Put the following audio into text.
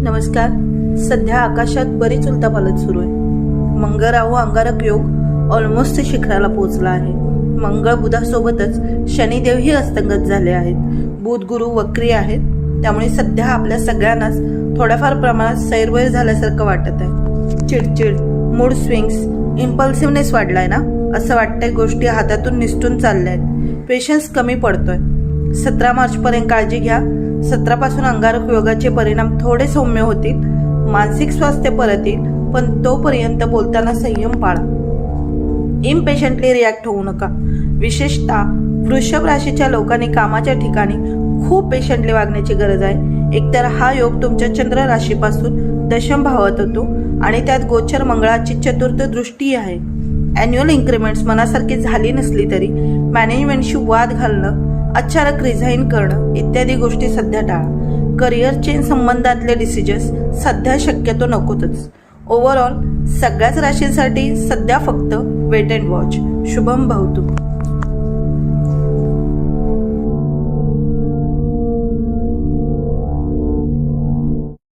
नमस्कार. सध्या आकाशात बरीच उलथापालथ सुरू आहे. मंगळ राहू अंगारक योग ऑलमोस्ट शिखराला पोहोचला आहे. मंगळ बुधासोबतच शनिदेवही अस्तंगत झाले आहेत. बुध गुरु वक्री आहेत. त्यामुळे सध्या आपल्या सगळ्यांनाच थोड्याफार प्रमाणात सैरवैर झाल्यासारखं वाटत आहे. चिडचिड, मूड स्विंग्स, इम्पल्सिव्हनेस वाढलाय ना. असं वाटतंय गोष्टी हातातून निसटून चालल्या आहेत. पेशन्स कमी पडतोय. 17 मार्चपर्यंत काळजी घ्या. 17 पासून अंगारक योगाचे परिणाम थोडे सौम्य होतील. मानसिक स्वास्थ्य परत येईल, पण तोपर्यंत बोलताना संयम पाळा. इम्पेशंटली रिॲक्ट होऊ नका. विशेषतः वृषभ राशीच्या लोकांनी कामाच्या ठिकाणी खूप पेशंटली वागण्याची गरज आहे. एकतर हा योग तुमच्या चंद्र राशीपासून दशम भावात होतो आणि त्यात गोचर मंगळाची चतुर्थ दृष्टी आहे. ॲन्युअल इन्क्रीमेंट्स मनासारखी झाली नसली तरी मॅनेजमेंटशी वाद घालणं, अचानक रिझाईन करणं इत्यादी गोष्टी सध्या टाळा. करिअर चेंज संबंधातले डिसिजन्स सध्या शक्यतो नकोतच. ओव्हरऑल सगळ्याच राशींसाठी सध्या फक्त वेट अँड वॉच. शुभम भवतु.